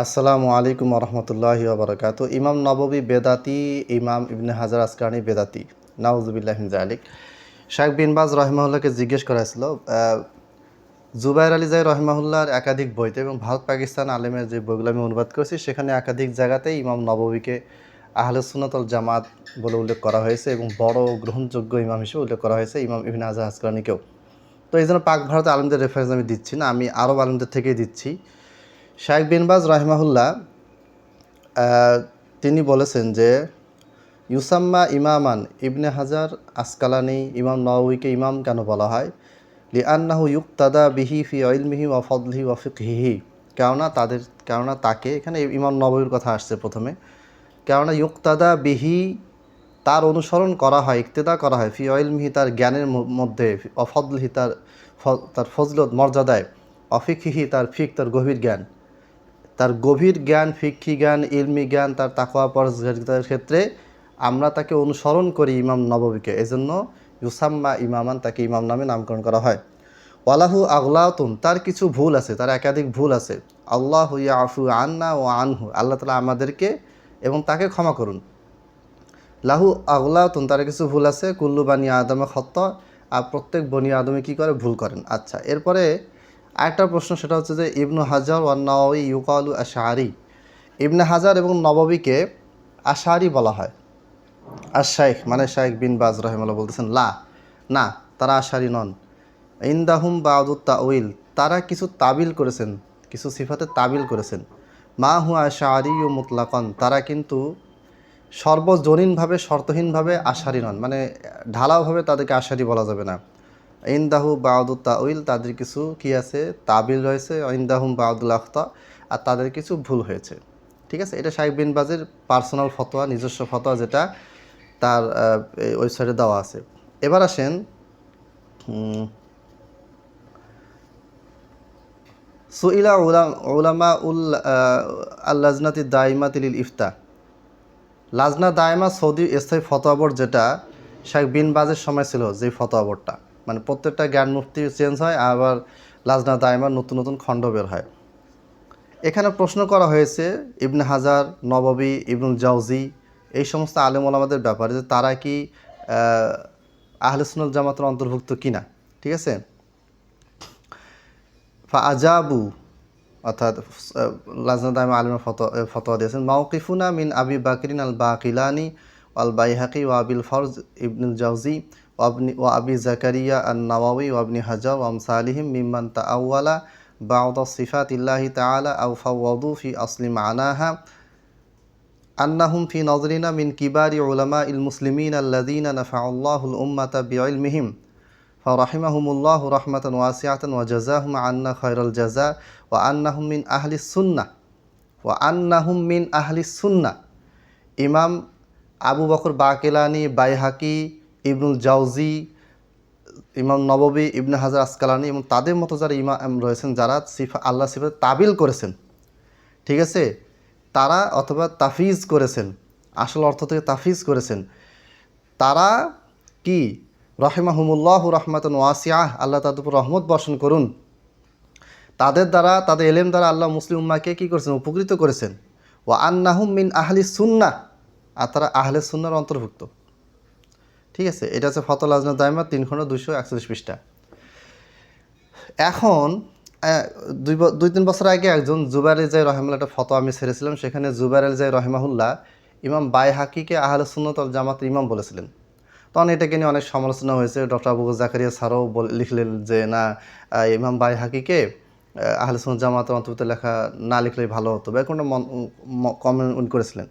আসসালামু আলাইকুম রহমতুল্লাহি ওবরাকাতু। ইমাম নববী বেদাতি, ইমাম ইবনে হাজার আসকালানি বেদাতি, নাউজুবিল্লাহ মিন যালিক। শাইখ বিন বাজ রহিমাহুল্লাহকে জিজ্ঞেস করা হয়েছিল জুবাইর আলী জাই রহিমাহুল্লাহর একাধিক বইতে এবং ভারত পাকিস্তান আলেমের যে বইগুলো আমি অনুবাদ করেছি সেখানে একাধিক জায়গাতেই ইমাম নববীকে আহলে সুন্নাত ওয়াল জামাত বলে উল্লেখ করা হয়েছে এবং বড় গ্রহণযোগ্য ইমাম হিসেবে উল্লেখ করা হয়েছে ইমাম ইবনে হাজার আসকালানিকেও। তো এই জন্য পাক ভারতের আলেমদের রেফারেন্স আমি দিচ্ছি না, আমি আরব আলেমদের থেকেই দিচ্ছি। শাইখ বিন বাজ রহিমাহুল্লাহ তিনি বলেছেন যে ইউসাম্মা ইমামান, ইবনে হাজার আসকালানি ইমাম নওয়ীকে ইমাম কেন বলা হয়? লিআন্নাহু ইউক্তাদা বিহি ফি ইলমিহি ওয়া ফদলিহি ওয়া ফিকহিহি। কেননা তাকে, এখানে ইমাম নববীর কথা আসছে প্রথমে, কেননা ইউক্তাদা বিহি, তার অনুসরণ করা হয়, ইক্তেদা করা হয়, ফি ইলমিহি, তার জ্ঞানের মধ্যে, অফদলিহি, তার ফজলত মর্যাদায়, অফিকহিহি, তার ফিক, তার গভীর জ্ঞান, ফিকহি জ্ঞান, ইলমি জ্ঞান, তার তাকওয়া পরহেজগারিতার ক্ষেত্রে আমরা তাকে অনুসরণ করি ইমাম নববীকে। এজন্য ইউসাম্মা ইমামান, তাকে ইমাম নামে নামকরণ করা হয়। ওয়ালাহু আগলাতুন, তার কিছু ভুল আছে, তার একাধিক ভুল আছে। আল্লাহু ইয়াফু আন্না ও আনহু, আল্লাহ তাআলা আমাদেরকে এবং তাকে ক্ষমা করুন। লাহু আগলাতুন, তার কিছু ভুল আছে। কুল্লু বানি আদমে খত্তা, আর প্রত্যেক বনি আদমে কী করে? ভুল করেন। আচ্ছা, এরপরে আরেকটা প্রশ্ন, সেটা হচ্ছে যে ইবনু হাজার ওয়ান নওয়ী ইউকালু আশআরি, ইবনে হাজার এবং নববীকে আশআরি বলা হয়। আর শাইখ মানে শাইখ বিন বাজ রহিমাহুল্লাহ বলতেছেন না, তারা আশআরি নন। ইনদাহুম বাউদুত তাউইল, তারা কিছু তাবিল করেছেন, কিছু সিফাতে তাবিল করেছেন। মা হুয়া আশআরি ও মুতলাকান, তারা কিন্তু সর্বজনীনভাবে, শর্তহীনভাবে আশারি নন, মানে ঢালাওভাবে তাদেরকে আশারি বলা যাবে না। ইনদাহু বাউদুত তাউইল, তাদের কিছু কি আছে? তাবিল রয়েছে। ইনদাহুম বাউদুল আখতা, আর তাদের কিছু ভুল হয়েছে। ঠিক আছে, এটা শাইখ বিন বাজের পার্সোনাল ফতোয়া, নিজস্ব ফতোয়া, যেটা তার ওয়েবসাইটে দেওয়া আছে। এবার আসেন সুইলা উলামা উল আল্লাজনাতি দাইমাতিল ইফতা, লাজনা দায়মা সৌদি স্থায়ী ফতোয়া বোর্ড, যেটা শাইখ বিন বাজের সময় ছিল, যে ফতোয়া বোর্ডটা, মানে প্রত্যেকটা জ্ঞান মুফতি চেঞ্জ হয়, আবার লাজনা দায়মার নতুন নতুন খণ্ড বের হয়। এখানে প্রশ্ন করা হয়েছে ইবনে হাজার, নববী, ইবনুল জাওজি, এই সমস্ত আলেম ওলামাদের ব্যাপারে, যে তারা কি আহলে সুন্নাত জামাতের অন্তর্ভুক্ত কিনা। ঠিক আছে, আজাবু, অর্থাৎ লাজনা দায়মা আলিমের ফতোয়া দিয়েছেন। মাওকিফুনা মিন আবি বাকরিন আল বাকিলানি আল বাইহাকি ওয়া আবিল ফরজ ইবনুল জাওজি ওয়া আবি জাকারিয়া আন নাওয়াবি ওয়া ইবনে হাজার ওয়া আমসালিহিম মিম্মান তাআওয়ালা বা'দ সিফাতিল্লাহি তাআলা আও ফাওয়াদু ফি আসলি মানাহা আন্নাহুম ফি নজরিনা মিন কিবারি উলামা ইল মুসলিমিন আল্লাযীনা নাফা'আল্লাহুল উম্মাতা বিইলমিহিম ফারাহিমাহুমুল্লাহু রাহমাতান ওয়াসিআতান ওয়া জাযাহুম আন্না খায়রাল জাযা ওয়া আন্নাহুম মিন আহলিস সুন্নাহ। ইমাম আবু বকর বাকিলানি, বাইহাকি, ইবনুল জাওজি, ইমাম নববী, ইবনে হাজার আসকালানি এবং তাদের মতো যারা ইমাম রয়েছেন, যারা আল্লাহ সিফাতে তাবিল করেছেন, ঠিক আছে, তারা অথবা তাফিজ করেছেন, আসল অর্থ থেকে তাফিজ করেছেন, তারা কি? রহিমাহুমুল্লাহু রাহমাতান ওয়াসিআহ, আল্লাহ তাদের উপর রহমত বর্ষণ করুন। তাদের দ্বারা, তাদের এলেম দ্বারা আল্লাহ মুসলিম উম্মাহকে কী করেছেন? উপকৃত করেছেন। ওয়া আন্নাহুম মিন আহলি সুন্নাহ, আর তারা আহলে সুন্নাহর অন্তর্ভুক্ত। ঠিক আছে, এটা হচ্ছে ফতোয়া লাজনা দায়মা 3 খণ্ড 241 পৃষ্ঠা। এখন 2-3 বছর আগে একজন জুবাইর আলী জাই রহিমাহুল্লাহ একটা ফতোয়া আমি ছেড়েছিলাম, সেখানে জুবাইর আলী জাই রহিমাহুল্লাহ ইমাম বাইহাকিকে আহলে সুন্নাত ওয়াল জামাতের ইমাম বলেছিলেন। তখন এটাকে নিয়ে অনেক সমালোচনা হয়েছে। ডক্টর আবু জাকারিয়া স্যারও লিখলেন যে না, ইমাম বাইহাকিকে আহলে সুন্নাত জামাতের অন্তর্ভুক্ত লেখা না লিখলেই ভালো হতো, বা কোনটা কমেন্ট করেছিলেন।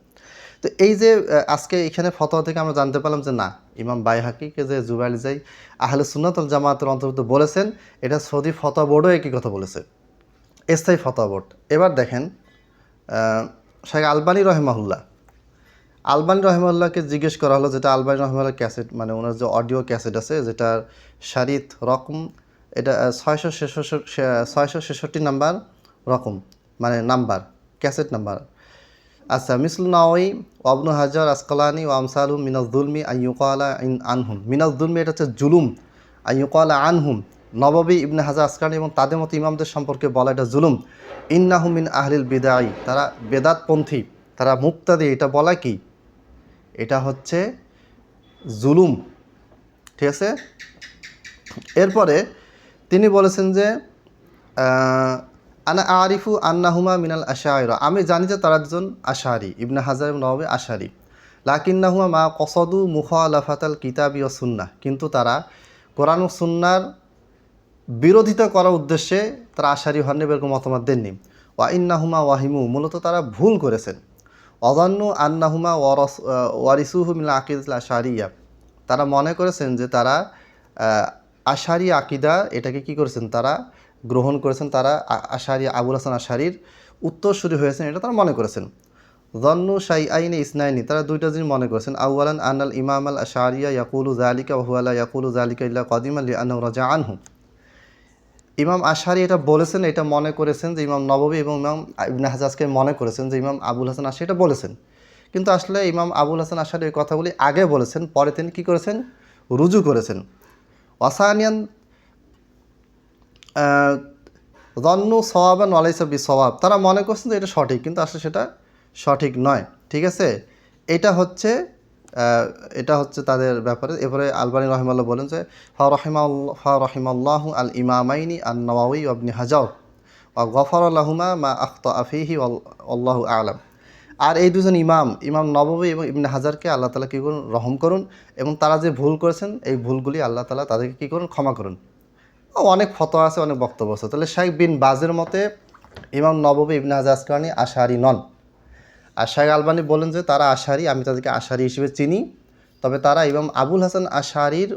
তো এই যে আজকে এখানে ফতোয়া থেকে আমরা জানতে পারলাম যে না, ইমাম বাইহাকিকে যে জুবাইর আলী জাই আহলে সুন্নাত ওয়াল জামাতের অন্তর্ভুক্ত বলেছেন, এটা সৌদি ফতোয়া বোর্ডও একই কথা বলেছে, স্থায়ী ফতোয়া বোর্ড। এবার দেখেন শাইখ আলবানী রহিমাহুল্লাহকে জিজ্ঞেস করা হলো, যেটা আলবানী রহিমাহুল্লাহ ক্যাসেট, মানে ওনার যে অডিও ক্যাসেট আছে, যেটার শারিত রকম, এটা 666 নাম্বার রকম, মানে নাম্বার, ক্যাসেট নাম্বার। আচ্ছা, মিসলু নাওয়ী ওয়াবনু হাজার আসকালানি ও আমসালুম মিনাজ জুলমি আইয়ুকালা আনহুম, মিনাজ জুলমি এটা হচ্ছে জুলুম, আইয়ুকালা আনহুম, নববী ইবনে হাজার আসকালানী এবং তাদের মতো ইমামদের সম্পর্কে বলা এটা জুলুম। ইন্নাহু মিন আহলিল বিদাই, তারা বেদাতপন্থী, তারা মুক্তাদি, এটা বলা কি? এটা হচ্ছে জুলুম। ঠিক আছে। এরপরে তিনি বলেছেন যে আনা আরিফু আন্নাহুমা মিনাল আশায়রা, আমি জানি যে তারা দুজন আশারি, ইবনে হাজার এবং নববী আশারি। লাকিন্নাহুমা মা কসদু মুখালাফাতাল কিতাবি ও সুন্নাহ, কিন্তু তারা কোরআন ও সুন্নার বিরোধিতা করার উদ্দেশ্যে তারা আশারি হননি, এরকম মতামত দেননি। ওয়া ইন্নাহুমা ওয়াহিমু, মূলত তারা ভুল করেছেন। অজান্নু আন্নাহুমা ওয়ারিসুহু মিনাল আকিদাতিল আশারিয়া, তারা মনে করেছেন যে তারা আশারি আকিদা এটাকে কি করেছেন, তারা গ্রহণ করেছেন, তারা আশারি আবুল হাসান আশারির উত্তরসূরি হয়েছেন, এটা তারা মনে করেছেন। জন্নু শাই আইনে ইসনাইনি, তারা দুইটা জিনিস মনে করেছেন। আউয়ালান আনাল ইমাম আল আশারিয়া ইয়াকুলু জালিকা ওয়া হুয়া লা ইয়াকুলু জালিকা ইল্লা কাদিমান লিআন্নাহু রাজা আনহু, ইমাম আশারি এটা বলেছেন, এটা মনে করেছেন যে ইমাম নববী এবং ইমাম ইবনে হাজাজকে মনে করেছেন যে ইমাম আবুল হাসান আশারি এটা বলেছেন, কিন্তু আসলে ইমাম আবুল হাসান আশারি এই কথাগুলি আগে বলেছেন, পরে তিনি কী করেছেন, রুজু করেছেন। ওয়াসানিয়ান জন্নু সওয়াবান ওয়ালাইসা বিসওয়াব, তারা মনে করছেন যে এটা সঠিক, কিন্তু আসলে সেটা সঠিক নয়। ঠিক আছে, এটা হচ্ছে তাদের ব্যাপারে। এরপরে আলবানী রহিমাল্লাহ বলেন যে রহিমাল্লাহু আল ইমামাইনি আন নওয়াবী ওয়া ইবনে হাজার ওয়া গফার আল্লাহুমা মা আখতা আফিহি আল্লাহু আলাম। আর এই দুজন ইমাম নববী এবং ইবনে হাজারকে আল্লাহ তাআলা কী করুন, রহম করুন, এবং তারা যে ভুল করেছেন এই ভুলগুলি আল্লাহ তাআলা তাদেরকে কী করুন, ক্ষমা করুন। অনেক ফতোয়া আছে, অনেক বক্তব্য আছে। তাহলে শাইখ বিন বাজের মতে ইমাম নববী ইবনে হাজার আসকালানী আশারি নন। আর শাইখ আলবানী বলেন যে তারা আশারি, আমি তাদেরকে আশারি হিসেবে চিনি, তবে তারা ইমাম আবুল হাসান আশারির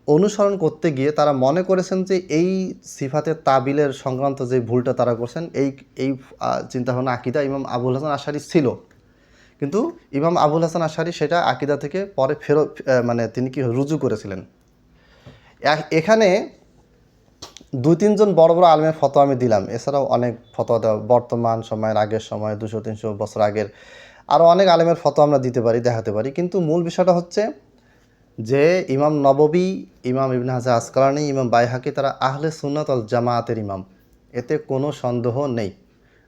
অনুসরণ করতে গিয়ে তারা মনে করেছেন যে এই সিফাতের তাবিলের সংক্রান্ত যে ভুলটা তারা করছেন, এই চিন্তাভাবনা আকিদা ইমাম আবুল হাসান আশারি ছিল, কিন্তু ইমাম আবুল হাসান আশারি সেটা আকিদা থেকে পরে ফেরত মানে তিনি কি রুজু করেছিলেন। এখানে দুই তিনজন বড় বড় আলেমের ফতোয়া আমি দিলাম, এছাড়াও অনেক ফতোয়া দেওয়া বর্তমান সময়ের, আগের সময় 200-300 বছর আগের আরও অনেক আলেমের ফতোয়া আমরা দিতে পারি, দেখাতে পারি, কিন্তু মূল বিষয়টা হচ্ছে যে ইমাম নববী, ইমাম ইবনে হাজার আসকালানী, ইমাম বাইহাকি তারা আহলে সুন্নাত ওয়াল জামায়াতের ইমাম, এতে কোনো সন্দেহ নেই।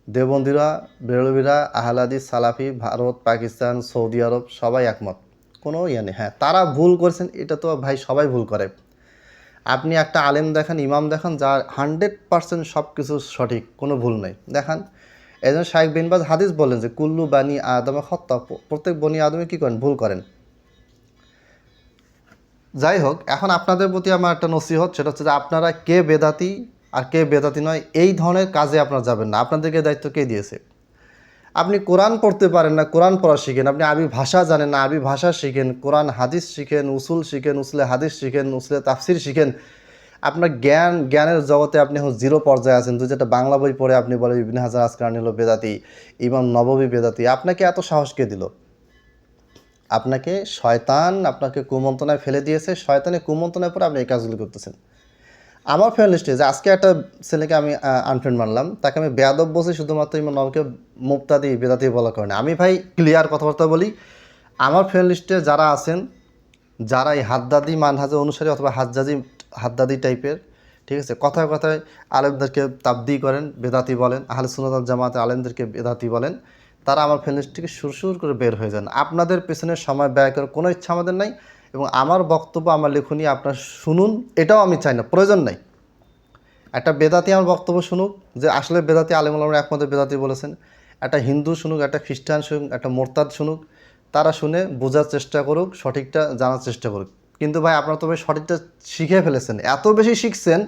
দেওবন্দিরা, বেরলভীরা, আহলে হাদিস, সালাফি, ভারত, পাকিস্তান, সৌদি আরব সবাই একমত, কোনো ইয়ে নেই। হ্যাঁ, তারা ভুল করেছেন, এটা তো ভাই সবাই ভুল করে। আপনি একটা আলেম দেখান, ইমাম দেখান যার 100% সব কিছু সঠিক, কোনো ভুল নেই, দেখান। এই জন্য শাইখ বিন বাজ হাদিস বলেন যে কুল্লু বানি আদমে খত্তা, প্রত্যেক বনি আদমে কী করেন, ভুল করেন। যাই হোক, এখন আপনাদের প্রতি আমার একটা নসিহত, সেটা হচ্ছে যে আপনারা কে বেদাতি আর কে বেদাতি নয় এই ধরনের কাজে আপনারা যাবেন না। আপনাদেরকে দায়িত্ব কে দিয়েছে? আপনি কোরআন পড়তে পারেন না, কোরআন পড়া শিখেন। আপনি আরবি ভাষা জানেন না, আরবি ভাষা শিখেন। কোরআন হাদিস শিখেন, উসুল শিখেন, উসুলে হাদিস শিখেন, উসুলে তাফসির শিখেন। আপনার জ্ঞানের জগতে আপনি এখন জিরো পর্যায়ে আছেন। তুই যেটা বাংলা বই পড়ে আপনি বলে ইবনে হাজার আসকালানী হলো বেদাতি, ইমাম নববী বেদাতি। আপনাকে এত সাহস কে দিল? আপনাকে শয়তান আপনাকে কুমন্ত্রণায় ফেলে দিয়েছে, শয়তানের কুমন্ত্রণায় পরে আপনি এই কাজগুলো করতেছেন। আমার ফ্রেন্ড লিস্টে যে আজকে একটা ছেলেকে আমি আনফ্রেন্ড মানলাম, তাকে আমি বেয়াদব বলছি শুধুমাত্র ইমাম নবকে মুবতাদি বেদাতি বলার কারণে। আমি ভাই ক্লিয়ার কথাবার্তা বলি, আমার ফ্রেন্ড লিস্টে যারা আছেন, যারা এই হাদ্দাদি মানহাজে অনুসারী অথবা হাদ্দাদি টাইপের, ঠিক আছে, কথায় কথায় আলেমদেরকে তাবদি করেন, বেদাতি বলেন, আহলে সুন্নাত ওয়াল জামাতে আলেমদেরকে বেদাতি বলেন, তারা আমার ফ্রেন্ড লিস্ট থেকে সুরসুর করে বের হয়ে যান। আপনাদের পেছনে সময় ব্যয় করার কোনো ইচ্ছা আমাদের নাই, এবং আমার বক্তব্য, আমার লেখনী আপনার শুনুন, এটাও আমি চাই না, প্রয়োজন নাই। একটা বেদাতি আমার বক্তব্য শুনুক, যে আসলে বেদাতি আলেম ওলামারা একমত বেদাতি বলেছেন, একটা হিন্দু শুনুক, একটা খ্রিস্টান শুনুক, একটা মোরতাদ শুনুক, তারা শুনে বোঝার চেষ্টা করুক, সঠিকটা জানার চেষ্টা করুক। কিন্তু ভাই আপনারা তো ভাই সঠিকটা শিখে ফেলেছেন, এত বেশি শিখছেন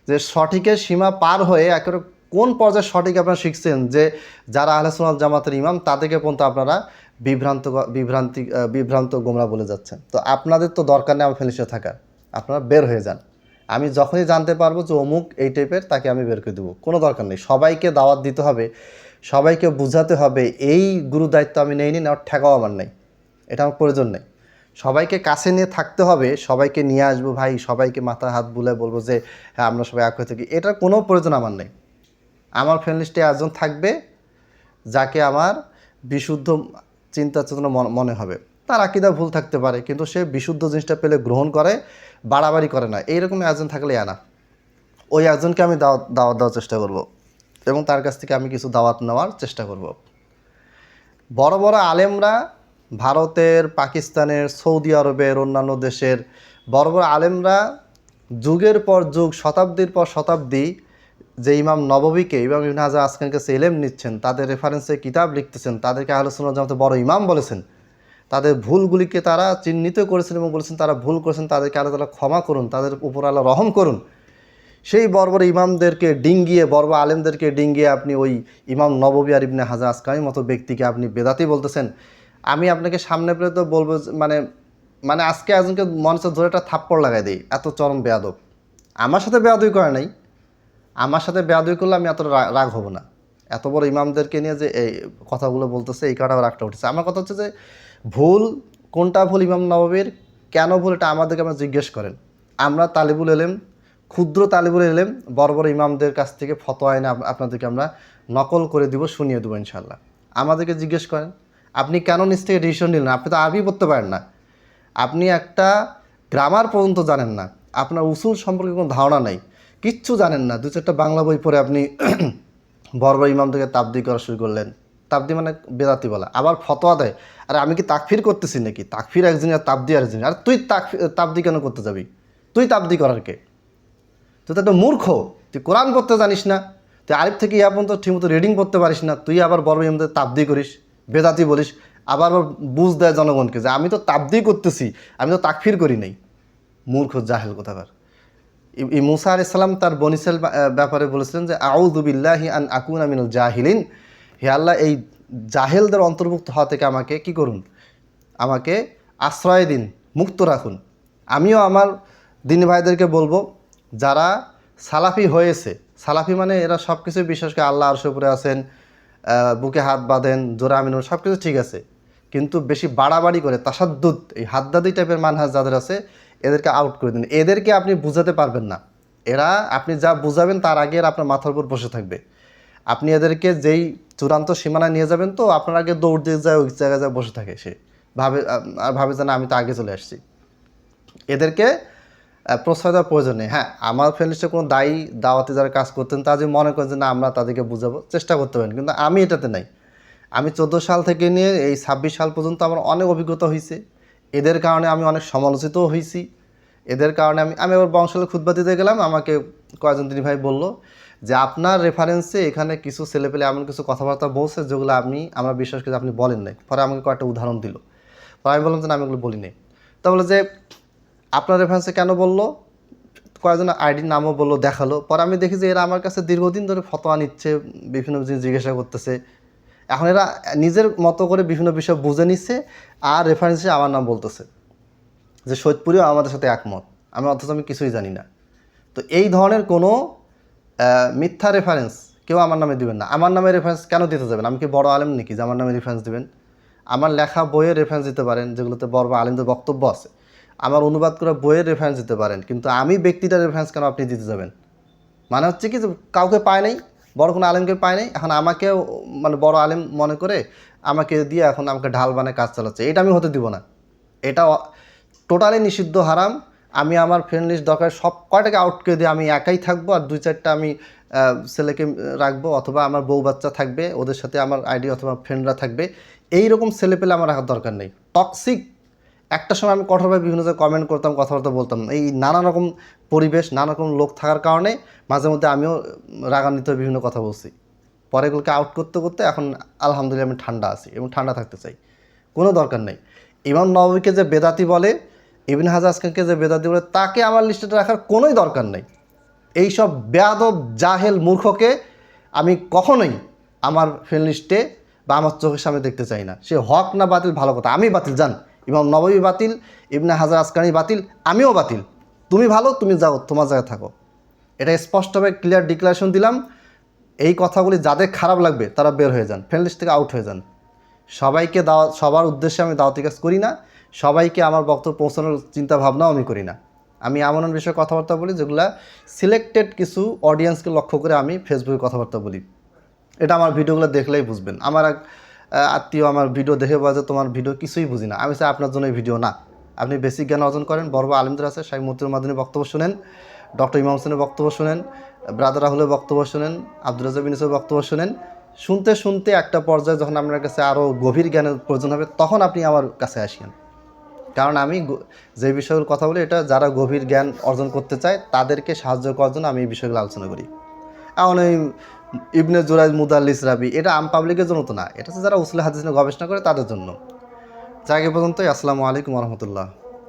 যে সঠিকের সীমা পার হয়ে একেবারে কোন পর্যায়ে সঠিক আপনারা শিখছেন যে যারা আহলে সুন্নাত জামাতের ইমাম তাদেরকে পর্যন্ত আপনারা বিভ্রান্ত গোমরা বলে যাচ্ছেন। তো আপনাদের তো দরকার নেই আমার ফেলিসে থাকার, আপনারা বের হয়ে যান। আমি যখনই জানতে পারবো যে অমুক এই টাইপের, তাকে আমি বের করে দেবো, কোনো দরকার নেই। সবাইকে দাওয়াত দিতে হবে, সবাইকে বুঝাতে হবে, এই গুরু দায়িত্ব আমি নেইনি, নেওয়ার ঠেকাও আমার নেই, এটা আমার প্রয়োজন নেই। সবাইকে কাছে নিয়ে থাকতে হবে, সবাইকে নিয়ে আসবো ভাই, সবাইকে মাথা হাত বুলে বলবো যে হ্যাঁ আমরা সবাই এক হয়ে থাকি, এটার কোনো প্রয়োজন আমার নেই। আমার ফ্রেন্ড লিস্টে একজন থাকবে যাকে আমার বিশুদ্ধ চিন্তা চেতনা মনে হবে। তার আকীদা ভুল থাকতে পারে, কিন্তু সে বিশুদ্ধ জিনিসটা পেলে গ্রহণ করে, বাড়াবাড়ি করে না। এইরকম একজন থাকলে আনা। ওই একজনকে আমি দাওয়াত দেওয়ার চেষ্টা করব এবং তার কাছ থেকে আমি কিছু দাওয়াত নেওয়ার চেষ্টা করব। বড় বড় আলেমরা ভারতের, পাকিস্তানের, সৌদি আরবের, অন্যান্য দেশের বড় বড় আলেমরা যুগের পর যুগ, শতাব্দীর পর শতাব্দী যে ইমাম নববীকে, ইমাম ইবনে হাজার আসকালানির কাছে ইলম নিচ্ছেন, তাদের রেফারেন্সে কিতাব লিখতেছেন, তাদেরকে আহলে সুন্নাত ওয়াল জামাতের বড় ইমাম বলেছেন, তাদের ভুলগুলিকে তারা চিহ্নিত করেছেন এবং বলেছেন তারা ভুল করেছেন, তাদেরকে আল্লাহ তাআলা ক্ষমা করুন, তাদের উপর আল্লাহ রহম করুন। সেই বড় বড় ইমামদেরকে ডিঙ্গিয়ে, বড় বড় আলেমদেরকে ডিঙ্গিয়ে আপনি ওই ইমাম নববী আর ইবনে হাজার আসকালানির মতো ব্যক্তিকে আপনি বেদাতি বলতেছেন। আমি আপনাকে সামনে পেলে তো বলবো মানে আজকে একজনকে মঞ্চে ধরে একটা থাপ্পড় লাগাই দিই, এত চরম বেয়াদব। আমার সাথে বেয়াদবি করে নাই, আমার সাথে বেয়াদবি করলে আমি এত রাগ হব না। এত বড় ইমামদেরকে নিয়ে যে এই কথাগুলো বলতেছে, এই কারণে রাগটা উঠেছে। আমার কথা হচ্ছে যে ভুল কোনটা ভুল ইমাম নববীর, কেন ভুল, এটা আমাদেরকে আমরা জিজ্ঞেস করেন। আমরা তালিবুল ইলম, ক্ষুদ্র তালিবুল ইলম বড় বড় ইমামদের কাছ থেকে ফতোয়া এনে আপনাদেরকে আমরা নকল করে দিব, শুনিয়ে দেবো ইনশাল্লাহ। আমাদেরকে জিজ্ঞেস করেন আপনি কেন নিজ থেকে ডিসিশন নিলেন। আপনি তো আরবি পড়তে পারেন না, আপনি একটা গ্রামার পর্যন্ত জানেন না, আপনার উসুল সম্পর্কে কোনো ধারণা নেই, কিচ্ছু জানেন না। দু চারটা বাংলা বই পড়ে আপনি বড় বড় ইমাম থেকে তাবদি করা শুরু করলেন। তাবদি মানে বেদাতি বলা, আবার ফতোয়া দেয়। আরে আমি কি তাকফির করতেছি নাকি? তাকফির একজন আর তাবদি আর একজন। আর তুই তাবদি কেন করতে যাবি? তুই তাবদি করার কে? তুই তো একটা মূর্খ, তুই কোরআন পড়তে জানিস না, তুই আরিফ থেকে ইয়া পর্যন্ত ঠিকমতো রিডিং করতে পারিস না, তুই আবার বড় ইমামদের তাবদি করিস, বেদাতি বলিস। আবার বুঝ দেয় জনগণকে যে আমি তো তাবদি করতেছি, আমি তো তাকফির করি নাই। মূর্খ জাহেল কোথাকার। মুসা আলাইহিস সালাম তার বনী ইসরাইল ব্যাপারে বলেছিলেন যে আউযু বিল্লাহি আন আকুনা মিনাল জাহিলিন, হে আল্লাহ এই জাহেলদের অন্তর্ভুক্ত হওয়া থেকে আমাকে কি করুন, আমাকে আশ্রয় দিন, মুক্ত রাখুন। আমিও আমার দিনী ভাইদেরকে বলবো যারা সালাফি হয়েছে, সালাফি মানে এরা সব কিছু বিশ্বাস করে, আল্লাহ আরশের উপরে আছেন, বুকে হাত বাঁধেন, জোরে আমিন, সব কিছু ঠিক আছে, কিন্তু বেশি বাড়াবাড়ি করে তাসাদ্দুদ, এই হাদ্দাদি টাইপের মানহাজ যাদের আছে এদেরকে আউট করে দিন। এদেরকে আপনি বুঝাতে পারবেন না, এরা আপনি যা বুঝাবেন তার আগে এরা আপনার মাথার উপর বসে থাকবে। আপনি এদেরকে যেই চূড়ান্ত সীমানায় নিয়ে যাবেন তো আপনার আগে দৌড় দিয়ে যায়, ওই জায়গায় যায় বসে থাকে, সে ভাবে যে না আমি তো আগে চলে আসছি। এদেরকে প্রশ্রয় দেওয়ার প্রয়োজন নেই। হ্যাঁ, আমার ফ্রেন্ডলিস্টে কোনো দাওয়াতে যারা কাজ করতেন তা যদি মনে করেন যে না আমরা তাদেরকে বুঝাবো, চেষ্টা করতে পারেন, কিন্তু আমি এটাতে নাই। আমি 14 সাল থেকে নিয়ে এই 26 সাল পর্যন্ত আমার অনেক অভিজ্ঞতা হয়েছে, এদের কারণে আমি অনেক সমালোচিতও হয়েছি। এদের কারণে আমি আবার বংশালে খুতবা দিতে গেলাম, আমাকে কয়েকজন দিনী ভাই বললো যে আপনার রেফারেন্সে এখানে কিছু ছেলেপেলে এমন কিছু কথাবার্তা বলছে যেগুলো আমরা বিশ্বাস করি আপনি বলেন নাই। পরে আমাকে কয়েকটা উদাহরণ দিল, পরে আমি বললাম যে না আমি এগুলো বলি নাই। তা বলে যে আপনার রেফারেন্সে কেন বললো, কয়েকজন আইডির নামও বললো, দেখালো। পরে আমি দেখি যে এরা আমার কাছে দীর্ঘদিন ধরে ফতোয়া নিচ্ছে, বিভিন্ন জিনিস জিজ্ঞাসা করতেছে। এখন এরা নিজের মতো করে বিভিন্ন বিষয় বুঝে নিচ্ছে আর রেফারেন্সে আমার নাম বলতেছে যে সৈয়দপুরিও আমাদের সাথে একমত, অথচ আমি কিছুই জানি না। তো এই ধরনের কোনো মিথ্যা রেফারেন্স কেউ আমার নামে দিবেন না। আমার নামে রেফারেন্স কেন দিতে যাবেন? আমি কি বড় আলেম নাকি যে আমার নামে রেফারেন্স দিবেন? আমার লেখা বইয়ের রেফারেন্স দিতে পারেন যেগুলোতে বড় আলেমদের বক্তব্য আছে, আমার অনুবাদ করা বইয়ের রেফারেন্স দিতে পারেন, কিন্তু আমি ব্যক্তিটার রেফারেন্স কেন আপনি দিতে যাবেন? মানে হচ্ছে কি যে কাউকে পায় নাই, বড় কোনো আলেমকে পায় নাই, এখন আমাকে মানে বড় আলেম মনে করে আমাকে দিয়ে এখন আমাকে ঢাল বানায় কাজ চালাচ্ছে। এটা আমি হতে দিব না, এটা টোটালি নিষিদ্ধ, হারাম। আমি আমার ফ্রেন্ড লিস্ট দরকার সব কয়টাকে আউট করে দিয়ে আমি একাই থাকবো, আর 2-4টা আমি ছেলেকে রাখবো, অথবা আমার বউ বাচ্চা থাকবে, ওদের সাথে আমার আইডি অথবা ফ্রেন্ডরা থাকবে। এই রকম ছেলে পেলে আমার রাখার দরকার নেই। টক্সিক একটা সময় আমি কঠোরভাবে বিভিন্ন জায়গায় কমেন্ট করতাম, কথাবার্তা বলতাম, এই নানা রকম পরিবেশ, নানা রকম লোক থাকার কারণে মাঝে মধ্যে আমিও রাগান্বিত বিভিন্ন কথা বলছি। পরে এগুলোকে আউট করতে করতে এখন আলহামদুলিল্লাহ আমি ঠান্ডা আছি এবং ঠান্ডা থাকতে চাই, কোনো দরকার নেই। ইমাম নববীকে যে বেদাতি বলে, ইবনে হাজার আসকালানিকে যে বেদাতি বলে, তাকে আমার লিস্টে রাখার কোনোই দরকার নেই। এইসব বেয়াদব জাহেল মূর্খকে আমি কখনোই আমার ফ্রেন্ড লিস্টে বা আমার চোখের সামনে দেখতে চাই না। সে হক না বাতিল ভালো কথা, আমি বাতিল, জান ইমাম নববী বাতিল, ইবনে হাজার আসকালানি বাতিল, আমিও বাতিল। তুমি ভালো, তুমি যাও, তোমার জায়গায় থাকো। এটা স্পষ্টভাবে ক্লিয়ার ডিক্লারেশন দিলাম। এই কথাগুলি যাদের খারাপ লাগবে তারা বের হয়ে যান, ফ্রেন্ড লিস্ট থেকে আউট হয়ে যান। সবাইকে সবার উদ্দেশ্যে আমি দাওয়াতি কাজ করি না, সবাইকে আমার বক্তব্য পৌঁছানোর চিন্তা ভাবনাও আমি করি না। আমি এমন বিষয়ে কথাবার্তা বলি যেগুলা সিলেক্টেড কিছু অডিয়েন্সকে লক্ষ্য করে আমি ফেসবুকে কথাবার্তা বলি। এটা আমার ভিডিওগুলো দেখলেই বুঝবেন। আমার এক আত্মীয় আমার ভিডিও দেখে বলে যে তোমার ভিডিও কিছুই বুঝি না। আমি চাই আপনার জন্য এই ভিডিও না, আপনি বেসিক জ্ঞান অর্জন করেন, বড় আলেমদের আছে, শাইখ মুফতি মাদানী বক্তব্য শুনেন, ডক্টর ইমাম হোসেনের বক্তব্য শুনেন, ব্রাদার রাহুলের বক্তব্য শুনেন, আব্দুল রাজ্জাক বিন ইউসুফের বক্তব্য শুনেন। শুনতে শুনতে একটা পর্যায়ে যখন আপনার কাছে আরও গভীর জ্ঞানের প্রয়োজন হবে তখন আপনি আমার কাছে আসেন। কারণ আমি যে বিষয়গুলো কথা বলি এটা যারা গভীর জ্ঞান অর্জন করতে চায় তাদেরকে সাহায্য করার জন্য আমি এই বিষয়গুলো আলোচনা করি। এখন এই ইবনে জুরাইজ মুদাল্লিস রাবি এটা আম পাবলিকের জন্য তো না, এটা হচ্ছে যারা উসুল হাদিস নিয়ে গবেষণা করে তাদের জন্য। যাই পর্যন্তই। আসসালামু আলাইকুম রহমতুল্লাহ।